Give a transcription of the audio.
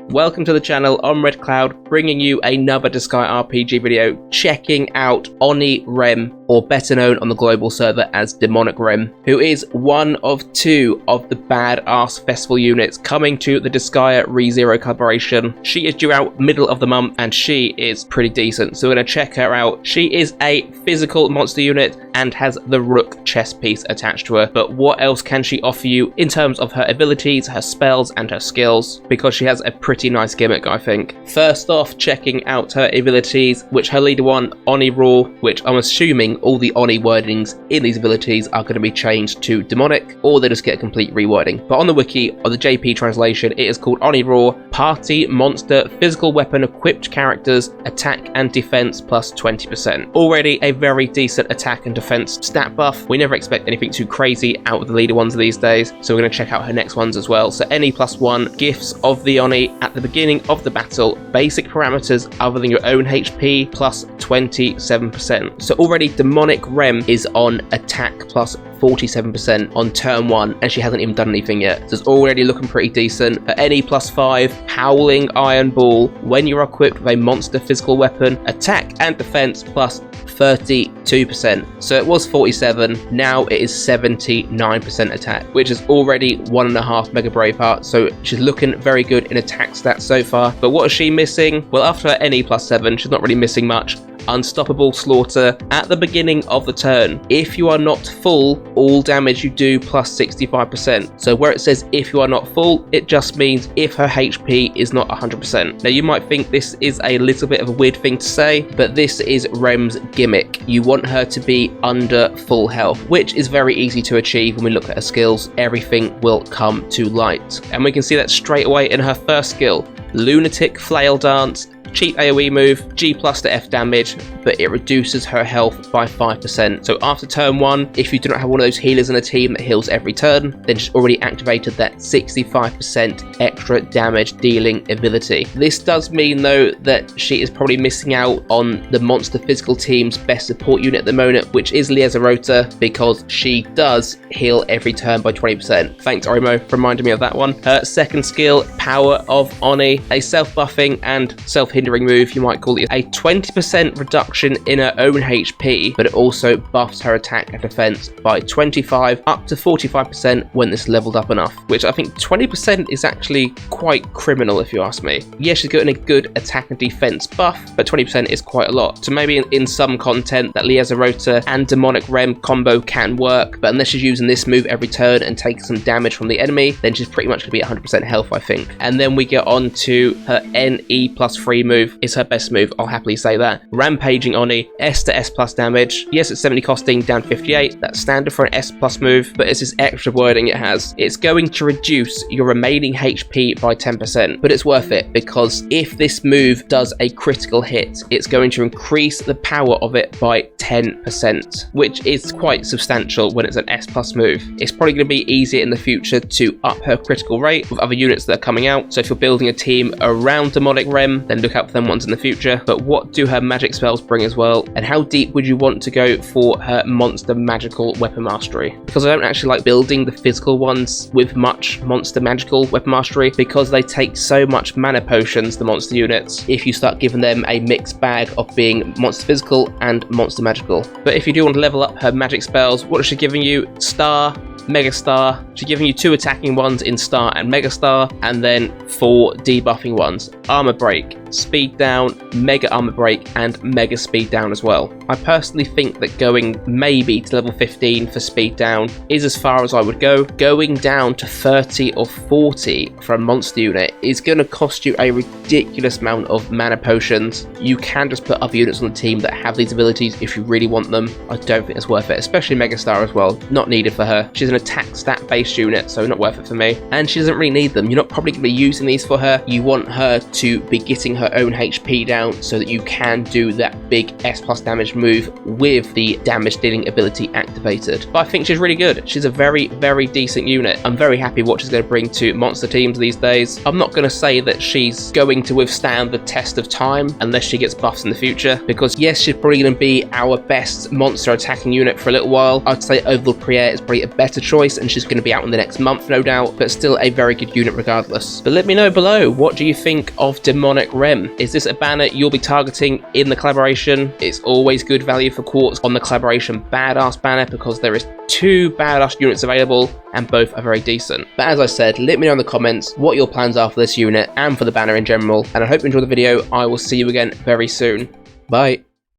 Welcome to the channel. I'm Red Cloud, bringing you another Disgaea RPG video, checking out REM, or better known on the global server as Demonic REM, who is one of two of the badass festival units coming to the Disgaea ReZero collaboration. She is due out middle of the month, and she is pretty decent, so we're going to check her out. She is a physical monster unit and has the Rook chest piece attached to her, but what else can she offer you in terms of her abilities, her spells, and her skills? Because she has a pretty nice gimmick, I think. First off, checking out her abilities, which her leader one, Oni Roar, which I'm assuming all the Oni wordings in these abilities are going to be changed to demonic, or they just get a complete rewording. But on the wiki, or the JP translation, it is called Oni Roar, party, monster, physical weapon, equipped characters, attack and defense plus 20%. Already a very decent attack and defense stat buff. We never expect anything too crazy out of the leader ones these days, so we're going to check out her next ones as well. So any +1, gifts of the Oni at the beginning of the battle, basic parameters other than your own HP plus 27%. So already Demonic REM is on attack plus 47% on turn 1, and she hasn't even done anything yet, so it's already looking pretty decent. At any +5, Howling Iron Ball, when you're equipped with a monster physical weapon, attack and defense plus 32%. So it was 47, now it is 79% attack, which is already 1.5 Mega Brave Heart, so she's looking very good in attack stats so far. But what is she missing? Well, after her NE +7, she's not really missing much. Unstoppable Slaughter at the beginning of the turn. If you are not full, all damage you do plus 65%. So where it says if you are not full, it just means if her HP is not 100%. Now you might think this is a little bit of a weird thing to say, but this is REM's gimmick. You want her to be under full health, which is very easy to achieve. When we look at her skills, everything will come to light. And we can see that straight away in her first skill, Lunatic Flail Dance. Cheap AoE move, G+ to F damage, but it reduces her health by 5%. So after turn 1, if you do not have one of those healers in a team that heals every turn, then she's already activated that 65% extra damage dealing ability. This does mean though that she is probably missing out on the monster physical team's best support unit at the moment, which is rezero, because she does heal every turn by 20%. Thanks Orimo for reminding me of that one. Her second skill, Power of Oni, a self-buffing and self-hindering move, you might call it, a 20% reduction in her own HP, but it also buffs her attack and defense by 25 up to 45% when it's leveled up enough, which I think 20% is actually quite criminal if you ask me. Yes, she's getting a good attack and defense buff, but 20% is quite a lot. So maybe in some content that rezero and Demonic REM combo can work, but unless she's using this move every turn and taking some damage from the enemy, then she's pretty much going to be at 100% health, I think. And then we get on to her NE +3 move. Is her best move, I'll happily say that. Rampaging Oni, S to S+ damage. Yes, it's 70 costing, down 58. That's standard for an S+ move, but it's this extra wording it has. It's going to reduce your remaining HP by 10%, but it's worth it because if this move does a critical hit, it's going to increase the power of it by 10%, which is quite substantial when it's an S+ move. It's probably going to be easier in the future to up her critical rate with other units that are coming out. So if you're building a team around Demonic REM, then look out for them ones in the future. But what do her magic spells bring as well, and how deep would you want to go for her monster magical weapon mastery? Because I don't actually like building the physical ones with much monster magical weapon mastery, because they take so much mana potions, the monster units, if you start giving them a mixed bag of being monster physical and monster magical. But if you do want to level up her magic spells, what is she giving you? Star, Mega Star. She's giving you 2 attacking ones in Star and Mega Star, and then 4 debuffing ones. Armor Break, Speed Down, Mega Armor Break, and Mega Speed Down as well. I personally think that going maybe to level 15 for Speed Down is as far as I would go. Going down to 30 or 40 for a monster unit is going to cost you a ridiculous amount of mana potions. You can just put other units on the team that have these abilities if you really want them. I don't think it's worth it, especially Mega Star as well. Not needed for her. She's an attack stat based unit, so not worth it for me, and she doesn't really need them. You're not probably going to be using these for her. You want her to be getting her own HP down so that you can do that big S+ damage move with the damage dealing ability activated. But I think she's really good. She's a very, very decent unit. I'm very happy what she's going to bring to monster teams these days. I'm not going to say that she's going to withstand the test of time unless she gets buffs in the future, because yes, she's probably going to be our best monster attacking unit for a little while. I'd say Overlord Priere is probably a better choice, and she's going to be out in the next month, no doubt, but still a very good unit regardless. But let me know below, what do you think of Demonic Rem? Is this a banner you'll be targeting in the collaboration? It's always good value for quartz on the collaboration badass banner, because there is 2 badass units available and both are very decent. But as I said, let me know in the comments what your plans are for this unit and for the banner in general, and I hope you enjoyed the video. I will see you again very soon. Bye.